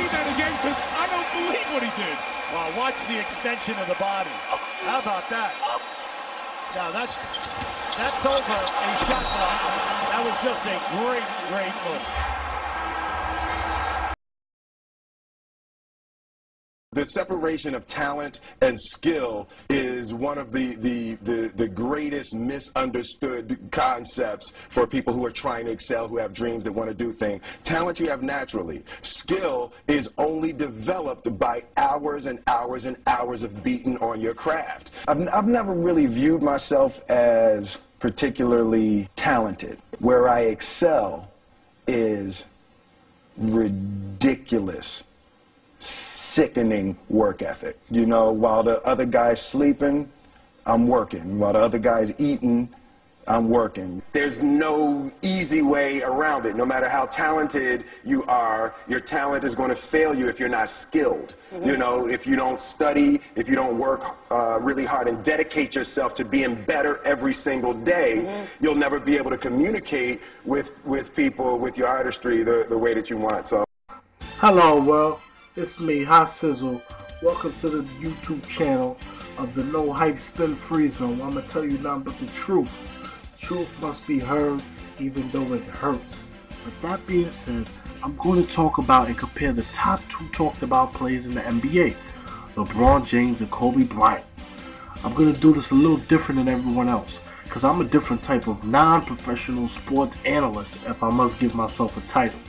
need that again because I don't believe what he did. Wow, watch the extension of the body. How about that? Now that's over a shot clock. That was just a great move. The separation of talent and skill is one of the greatest misunderstood concepts for people who are trying to excel, who have dreams, that want to do things. Talent you have naturally. Skill is only developed by hours and hours and hours of beating on your craft. I've never really viewed myself as particularly talented. Where I excel is ridiculous, sickening work ethic. You know, while the other guy's sleeping, I'm working. While the other guy's eating, I'm working. There's no easy way around it. No matter how talented you are, your talent is going to fail you if you're not skilled. You know, if you don't study, if you don't work really hard and dedicate yourself to being better every single day, you'll never be able to communicate with people, with your artistry, the way that you want. So, hello world. It's me, Hot Sizzle. Welcome to the YouTube channel of the No Hype Spin Free Zone. I'm going to tell you nothing but the truth. Truth must be heard even though it hurts. With that being said, I'm going to talk about and compare the top 2 talked about players in the NBA. LeBron James and Kobe Bryant. I'm going to do this a little different than everyone else, because I'm a different type of non-professional sports analyst, if I must give myself a title.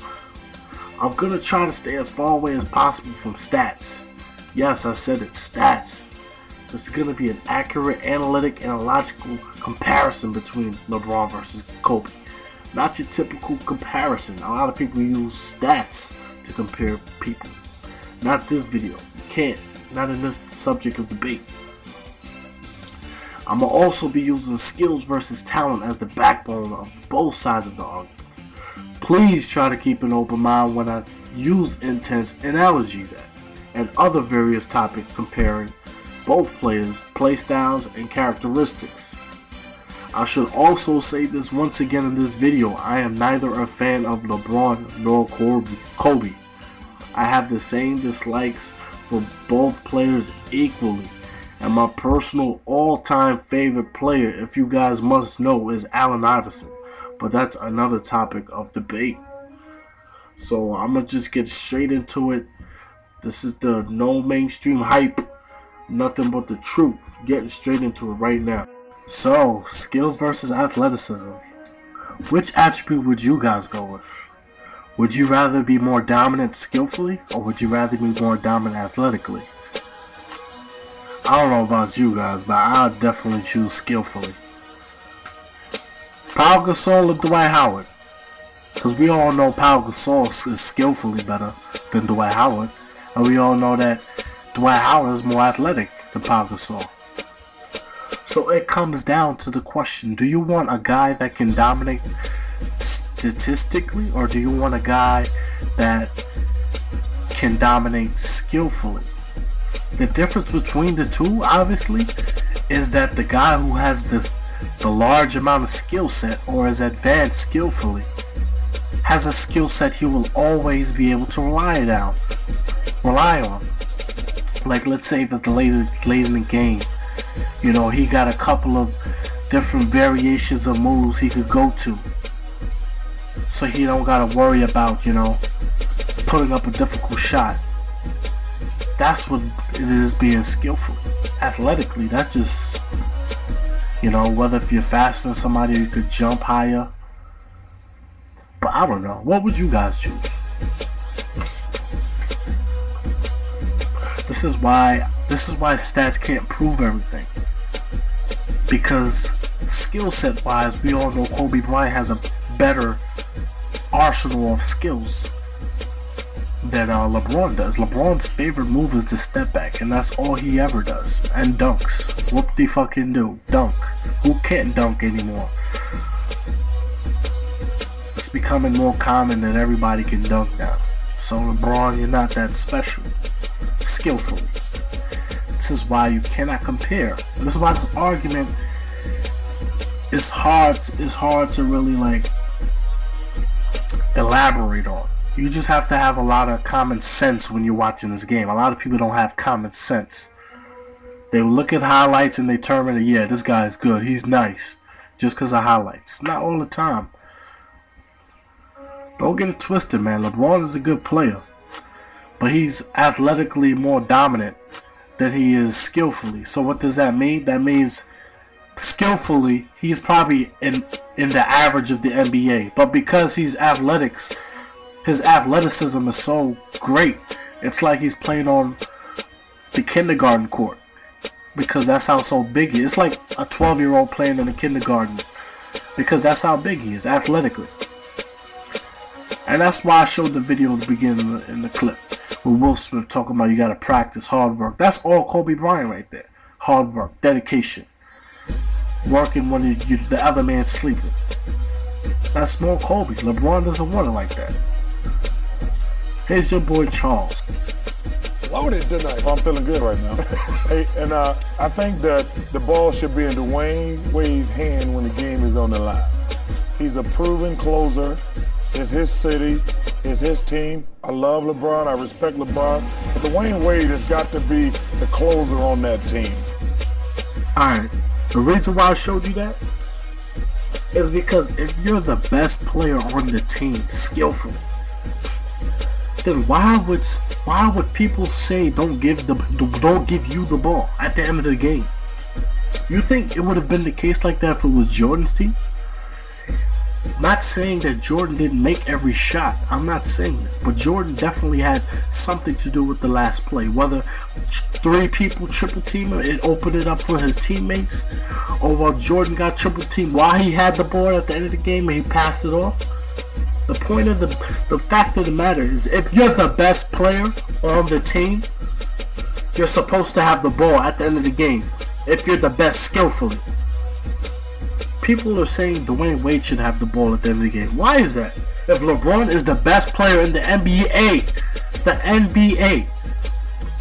I'm going to try to stay as far away as possible from stats. Yes, I said it, stats. This is going to be an accurate, analytic, and logical comparison between LeBron versus Kobe. Not your typical comparison. A lot of people use stats to compare people. Not this video. You can't. Not in this subject of debate. I'm going to also be using skills versus talent as the backbone of both sides of the argument. Please try to keep an open mind when I use intense analogies and other various topics comparing both players' play styles and characteristics. I should also say this once again in this video: I am neither a fan of LeBron nor Kobe. I have the same dislikes for both players equally, and my personal all-time favorite player, if you guys must know, is Allen Iverson. But that's another topic of debate. So I'm going to just get straight into it. This is the no mainstream hype, nothing but the truth. Getting straight into it right now. So, skills versus athleticism. Which attribute would you guys go with? Would you rather be more dominant skillfully, or would you rather be more dominant athletically? I don't know about you guys, but I'll definitely choose skillfully. Pau Gasol or Dwight Howard? Because we all know Pau Gasol is skillfully better than Dwight Howard. And we all know that Dwight Howard is more athletic than Pau Gasol. So it comes down to the question, do you want a guy that can dominate statistically, or do you want a guy that can dominate skillfully? The difference between the two, obviously, is that the guy who has the large amount of skill set, or is advanced skillfully, has a skill set he will always be able to rely on. Like, let's say if it's late in the game, you know, he got a couple of different variations of moves he could go to, so he don't gotta worry about, you know, putting up a difficult shot. That's what it is being skillful. Athletically, that's just, you know, whether if you're faster than somebody, you could jump higher. But I don't know. What would you guys choose? This is why stats can't prove everything. Because skill set wise, we all know Kobe Bryant has a better arsenal of skills than LeBron does. LeBron's favorite move is the step back, and that's all he ever does. And dunks. Whoop de fucking do. Dunk. Who can't dunk anymore? It's becoming more common that everybody can dunk now. So LeBron, you're not that special. Skillfully. This is why you cannot compare. And this is why this argument is hard to really like elaborate on. You just have to have a lot of common sense when you're watching this game. A lot of people don't have common sense. They look at highlights and they determine that, yeah, this guy is good, he's nice, just because of highlights. Not all the time. Don't get it twisted, man. LeBron is a good player, but he's athletically more dominant than he is skillfully. So what does that mean? That means skillfully, he's probably in the average of the NBA. But because he's athletics, his athleticism is so great, it's like he's playing on the kindergarten court. Because that's how so big he is. It's like a 12-year-old playing in the kindergarten. Because that's how big he is, athletically. And that's why I showed the video at the beginning in the clip. With Will Smith talking about you gotta practice, hard work. That's all Kobe Bryant right there. Hard work, dedication. Working when the other man's sleeping. That's more Kobe. LeBron doesn't want it like that. Here's your boy Charles. Loaded tonight. I'm feeling good right now. Hey, and I think that the ball should be in Dwayne Wade's hand when the game is on the line. He's a proven closer. It's his city. It's his team. I love LeBron. I respect LeBron. But Dwayne Wade has got to be the closer on that team. Alright. The reason why I showed you that is because if you're the best player on the team, skillfully, then why would people say don't give you the ball at the end of the game? You think it would have been the case like that if it was Jordan's team? Not saying that Jordan didn't make every shot. I'm not saying that. But Jordan definitely had something to do with the last play. Whether 3 people triple team him, it opened it up for his teammates, or while Jordan got triple teamed while he had the ball at the end of the game and he passed it off. The point of the fact of the matter is, if you're the best player on the team, you're supposed to have the ball at the end of the game. If you're the best skillfully. People are saying Dwayne Wade should have the ball at the end of the game. Why is that? If LeBron is the best player in the NBA,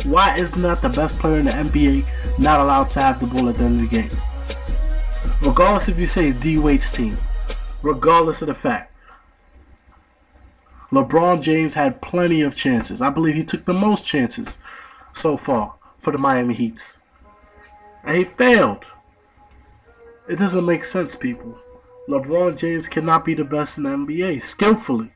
why is not the best player in the NBA not allowed to have the ball at the end of the game? Regardless if you say it's D Wade's team, regardless of the fact, LeBron James had plenty of chances. I believe he took the most chances so far for the Miami Heat, and he failed. It doesn't make sense, people. LeBron James cannot be the best in the NBA, skillfully.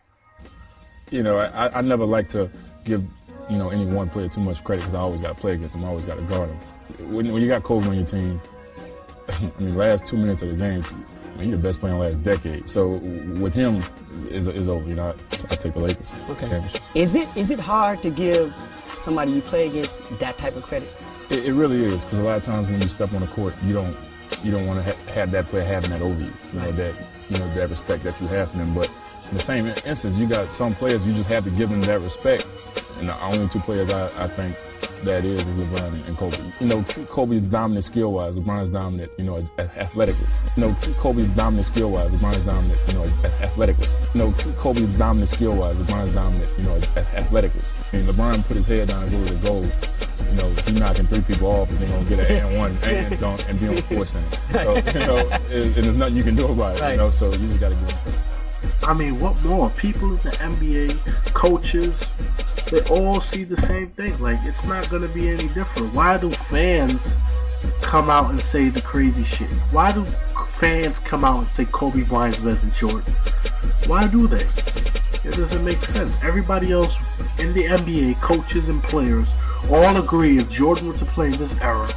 You know, I never like to give, any one player too much credit because I always got to play against him. I always got to guard him. When you got Kobe on your team, last 2 minutes of the game, he's the best player in the last decade. So with him, is over. I take the Lakers. Okay. Is it hard to give somebody you play against that type of credit? It really is, because a lot of times when you step on the court, you don't want to have that player having that over you. That respect that you have for them. But in the same instance, you got some players you just have to give them that respect. And the only 2 players I think that is LeBron and Kobe. Kobe is dominant skill-wise. LeBron is dominant, athletically. Kobe is dominant skill-wise. LeBron is dominant, athletically. Kobe is dominant skill-wise. LeBron is dominant, athletically. LeBron put his head down and go to the goal. He knocking 3 people off and they're gonna get an and one and dunk and be on 4 center. So and there's nothing you can do about it. Right. So you just gotta give him credit. What more? People in the NBA, coaches, they all see the same thing. Like, it's not gonna be any different. Why do fans come out and say the crazy shit? Why do fans come out and say Kobe Bryant's better than Jordan? Why do they? It doesn't make sense. Everybody else in the NBA, coaches and players, all agree if Jordan were to play in this era,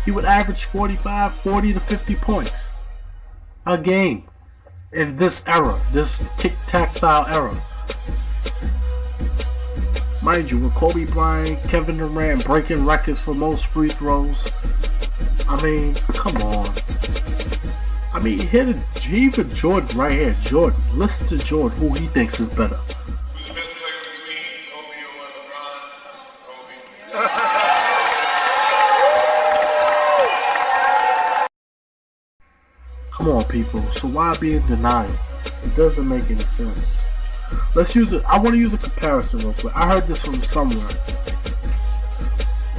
he would average 40 to 50 points a game in this era, this tic-tac-toe era. Mind you, with Kobe Bryant, Kevin Durant breaking records for most free throws, come on. Even Jordan right here, Jordan. Listen to Jordan, who he thinks is better. Who's the best player between Kobe or LeBron? Kobe. Come on, people. So why be in denial? It doesn't make any sense. Let's use it. I want to use a comparison real quick. I heard this from somewhere.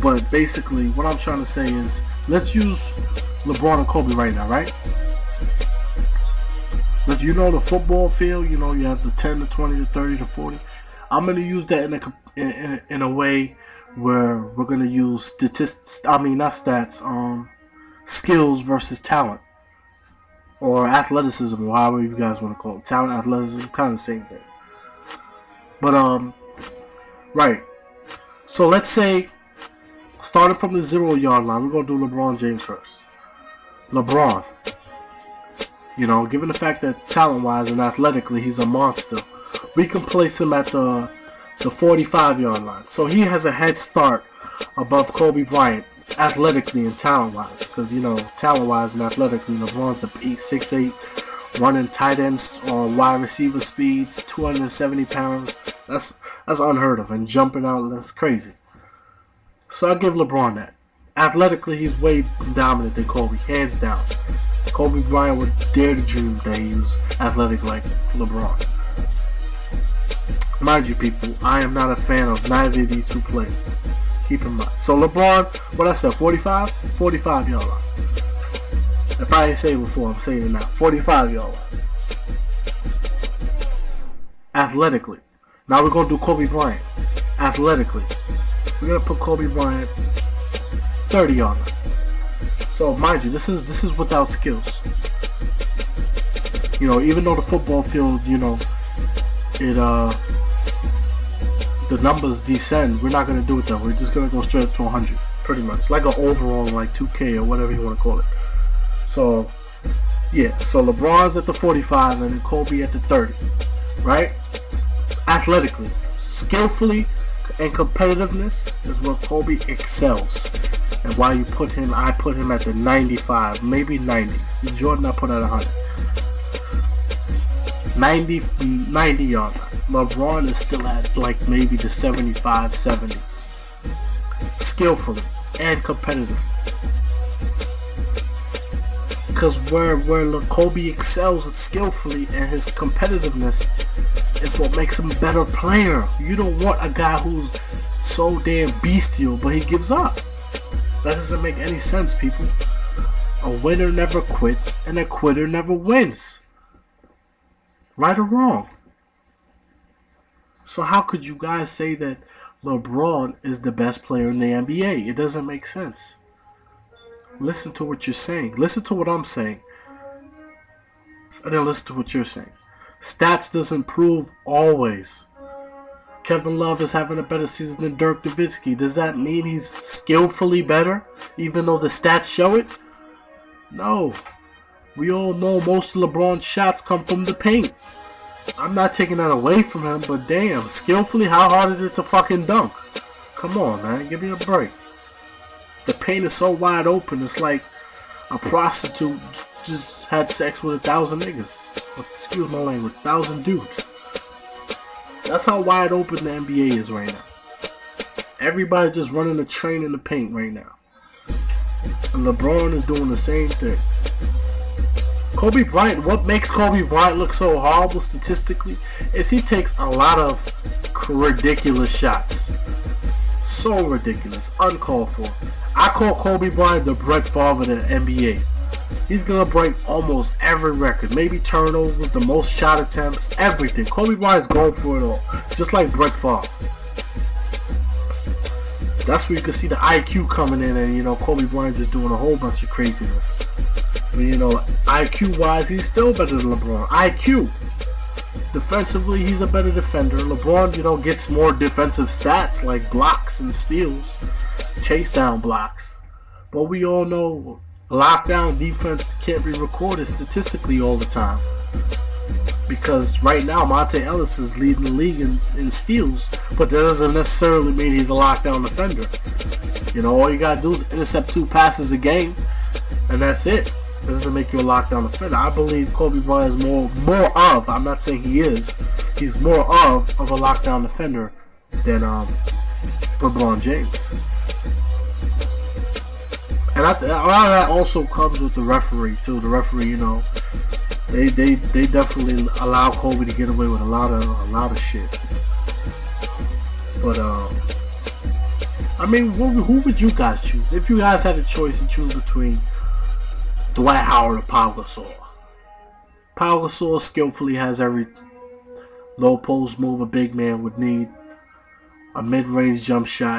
But basically, what I'm trying to say is, let's use LeBron and Kobe right now, right? The football field, you have the 10 to 20 to 30 to 40. I'm gonna use that in a way where we're gonna use statistics. I mean, not stats. Skills versus talent, or athleticism, or however you guys want to call it. Talent, athleticism, kind of the same thing. But right. So let's say, starting from the 0-yard line, we're gonna do LeBron James first. LeBron. You know, given the fact that talent-wise and athletically he's a monster, we can place him at the 45-yard line. So he has a head start above Kobe Bryant, athletically and talent-wise. Because, you know, talent-wise and athletically, LeBron's a 6'8", running tight ends or wide receiver speeds, 270 pounds. That's unheard of. And jumping out, that's crazy. So I'll give LeBron that. Athletically, he's way dominant than Kobe, hands down. Kobe Bryant would dare to dream that he was athletic like LeBron. Mind you, people, I am not a fan of neither of these two players. Keep in mind. So LeBron, what I said, 45? 45-yard line. If I didn't say it before, I'm saying it now. 45-yard line. Athletically. Now we're going to do Kobe Bryant. Athletically. We're going to put Kobe Bryant 30-yard line. So mind you, this is without skills. You know, even though the football field, you know, the numbers descend, we're not gonna do it though. We're just gonna go straight up to 100, pretty much, like an overall, like 2K or whatever you want to call it. So yeah, so LeBron's at the 45 and then Kobe at the 30, right? Athletically, skillfully, and competitiveness is where Kobe excels. And why you put him, I put him at the 95, maybe 90. Jordan I put at 100. 90-yard line. LeBron is still at like maybe the 75, 70. Skillfully and competitively. Because where Kobe excels skillfully and his competitiveness is what makes him a better player. You don't want a guy who's so damn bestial but he gives up. That doesn't make any sense, people. A winner never quits and a quitter never wins. Right or wrong? So how could you guys say that LeBron is the best player in the NBA? It doesn't make sense. Listen to what you're saying. Listen to what I'm saying. And then listen to what you're saying. Stats doesn't prove always. Kevin Love is having a better season than Dirk Nowitzki. Does that mean he's skillfully better, even though the stats show it? No. We all know most of LeBron's shots come from the paint. I'm not taking that away from him, but damn, skillfully, how hard is it to fucking dunk? Come on, man, give me a break. The paint is so wide open, it's like a prostitute just had sex with 1,000 niggas. Excuse my language, 1,000 dudes. That's how wide open the NBA is right now. Everybody's just running a train in the paint right now. And LeBron is doing the same thing. Kobe Bryant, what makes Kobe Bryant look so horrible statistically is he takes a lot of ridiculous shots. So ridiculous, uncalled for. I call Kobe Bryant the Brett Favre of the NBA. He's gonna break almost every record, maybe turnovers, the most shot attempts, everything. Kobe Bryant's going for it all, just like Brett Favre. That's where you can see the IQ coming in, and you know Kobe Bryant just doing a whole bunch of craziness. But you know, IQ wise, he's still better than LeBron. IQ. Defensively, he's a better defender. LeBron, you know, gets more defensive stats like blocks and steals, chase down blocks. But we all know lockdown defense can't be recorded statistically all the time. Because right now, Monte Ellis is leading the league in steals, but that doesn't necessarily mean he's a lockdown defender. You know, all you gotta do is intercept 2 passes a game, and that's it. That doesn't make you a lockdown defender. I believe Kobe Bryant is more of, I'm not saying he is, he's more of a lockdown defender than LeBron James. And a lot of that also comes with the referee too. The referee, you know, they definitely allow Kobe to get away with a lot of shit. But I mean, who would you guys choose if you guys had a choice to choose between Dwight Howard or Pau Gasol? Pau Gasol skillfully has every low post move a big man would need, a mid-range jump shot,